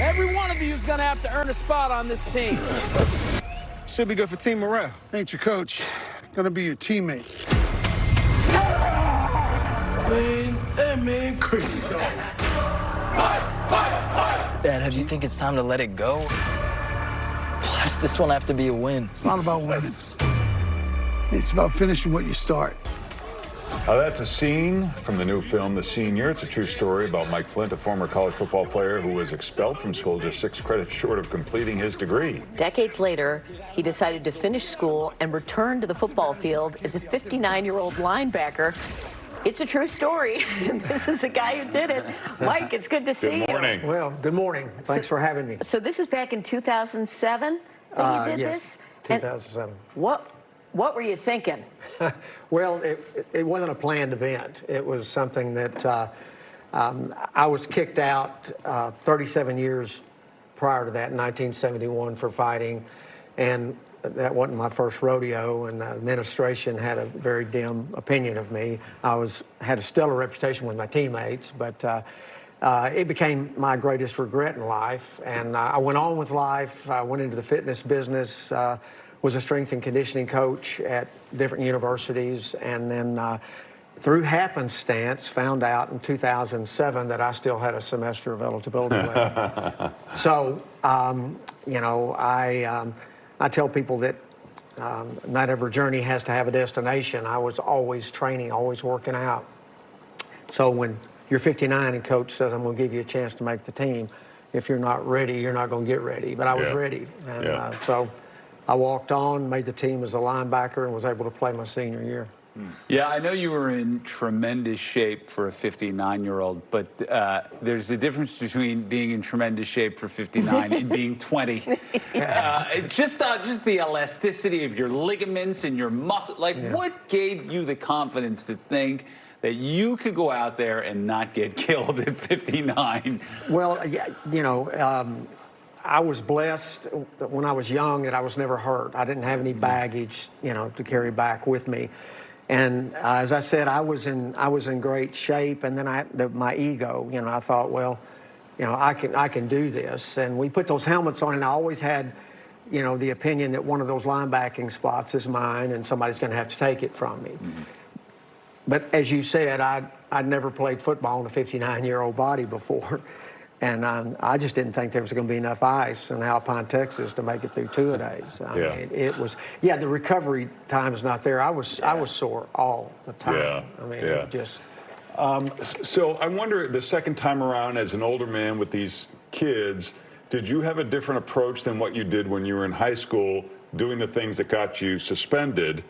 Every one of you is going to have to earn a spot on this team. Should be good for team morale. Ain't your coach. Gonna be your teammate. Man, that man crazy. Dad, do you think it's time to let it go? Why does this one have to be a win? It's not about winning. It's about finishing what you start. That's a scene from the new film, The Senior. It's a true story about Mike Flint, a former college football player who was expelled from school just 6 credits short of completing his degree. Decades later, he decided to finish school and return to the football field as a 59-year-old linebacker. It's a true story. This is the guy who did it. Mike, it's good to see you. Good morning. Well, good morning. Thanks for having me. So this is back in 2007 that you did yes, this? 2007. What were you thinking? Well, it wasn't a planned event. It was something that I was kicked out 37 years prior to that in 1971 for fighting, and that wasn't my first rodeo, and the administration had a very dim opinion of me. I had a stellar reputation with my teammates, but it became my greatest regret in life, and I went on with life. I went into the fitness business, was a strength and conditioning coach at different universities, and then through happenstance found out in 2007 that I still had a semester of eligibility left. So, you know, I tell people that not every journey has to have a destination. I was always training, always working out. So when you're 59 and coach says, I'm going to give you a chance to make the team, if you're not ready, you're not going to get ready. But I was ready. And so I walked on, made the team as a linebacker, and was able to play my senior year. Yeah, I know you were in tremendous shape for a 59-year-old, but there's a difference between being in tremendous shape for 59 and being 20. Just the elasticity of your ligaments and your muscle. Like, what gave you the confidence to think that you could go out there and not get killed at 59? Well, you know, I was blessed when I was young that I was never hurt. I didn't have any baggage, you know, to carry back with me. And as I said, I was in great shape, and then my ego, you know, I thought, well, you know, I can do this. And we put those helmets on, and I always had, you know, the opinion that one of those linebacking spots is mine, and somebody's going to have to take it from me. But as you said, I'd never played football in a 59-year-old body before. And I just didn't think there was going to be enough ice in Alpine, Texas to make it through two-a-days. I mean, it was, the recovery time is not there. I was sore all the time. I mean, it just. So I wonder, the second time around as an older man with these kids, did you have a different approach than what you did when you were in high school, doing the things that got you suspended?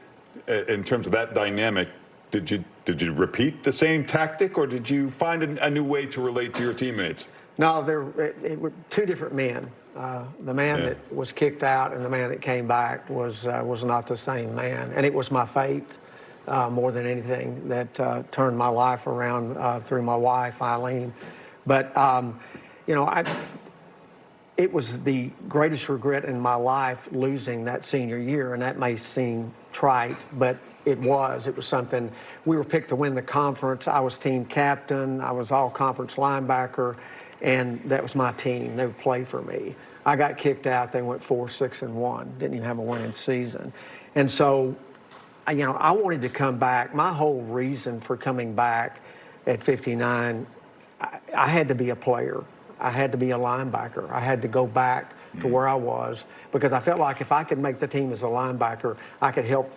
In terms of that dynamic, did you repeat the same tactic, or did you find a new way to relate to your teammates? No, it were two different men. The man that was kicked out and the man that came back was not the same man. And it was my fate, more than anything, that turned my life around through my wife, Eileen. But, you know, it was the greatest regret in my life losing that senior year, and that may seem trite, but it was something. We were picked to win the conference. I was team captain. I was all-conference linebacker. And that was my team. They would play for me. I got kicked out. They went 4-6-1. Didn't even have a winning season. And so, you know, I wanted to come back. My whole reason for coming back at 59, I had to be a player. I had to be a linebacker. I had to go back to where I was, because I felt like if I could make the team as a linebacker, I could help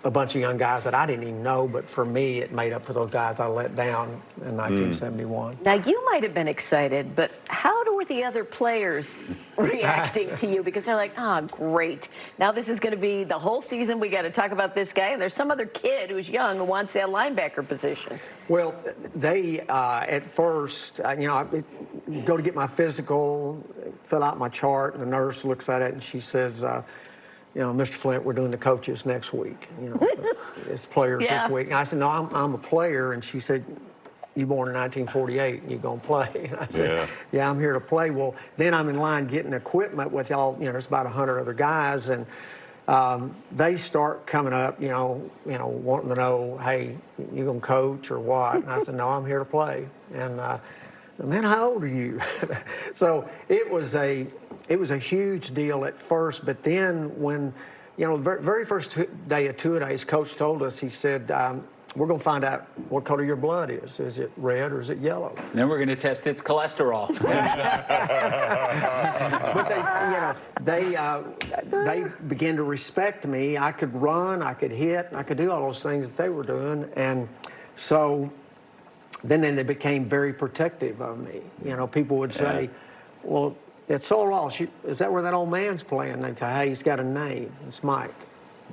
a bunch of young guys that I didn't even know, but for me, it made up for those guys I let down in 1971. Now, you might have been excited, but how were the other players reacting to you? Because they're like, great. Now this is going to be the whole season. We got to talk about this guy, and there's some other kid who's young who wants that linebacker position. Well, they, at first, you know, I go to get my physical, fill out my chart, and the nurse looks at it, and she says, you know, Mr. Flint, we're doing the coaches next week. You know, it's players this week. And I said, no, I'm a player. And she said, you born in 1948, and you're going to play. And I said, yeah, I'm here to play. Well, then I'm in line getting equipment with all, you know, there's about 100 other guys. And they start coming up, you know, wanting to know, hey, you going to coach or what? And I said, no, I'm here to play. And man, how old are you? So it was a huge deal at first, but then when, you know, the very first day of two-a-days, Coach told us, he said, we're going to find out what color your blood is. Is it red or is it yellow? Then we're going to test its cholesterol. But they began to respect me. I could run, I could hit, I could do all those things that they were doing, and so then they became very protective of me. You know, people would say, "Well, it's so lost. Is that where that old man's playing?" They'd say, "Hey, he's got a name. It's Mike."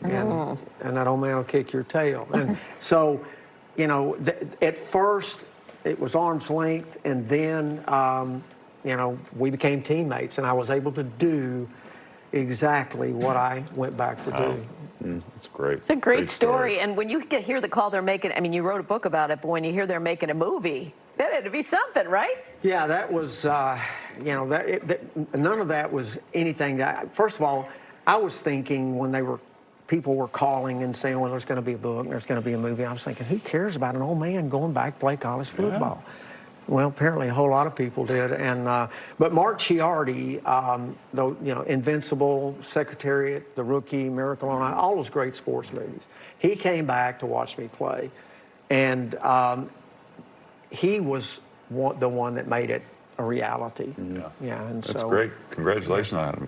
And that old man will kick your tail. And so, you know, at first it was arm's length, and then, you know, we became teammates, and I was able to do exactly what I went back to do. That's great. It's a great story. And when you hear the call they're making, I mean, you wrote a book about it, but when you hear they're making a movie, that had to be something, right? Yeah, that was, you know, none of that was anything that, first of all, I was thinking when people were calling and saying, well, there's going to be a book, there's going to be a movie. I was thinking, who cares about an old man going back to play college football? Yeah. Well, apparently a whole lot of people did. And but Mark Chiardi, you know, Invincible, Secretariat, The Rookie, Miracle on Ice, all those great sports movies. He came back to watch me play, and he was the one that made it a reality. Yeah, and that's so great. Congratulations on him.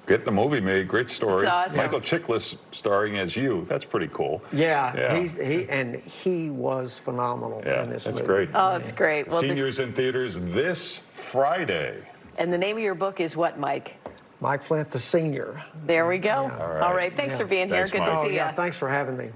Get the movie made. Great story. That's awesome. Michael Chiklis starring as you. That's pretty cool. Yeah. He was phenomenal in this movie. That's great. Oh, it's great. Well, Seniors in theaters this Friday. And the name of your book is what, Mike? Mike Flint, the senior. There we go. Yeah. All right. Thanks for being here. Thanks, Good Mike. to see you. Yeah, thanks for having me.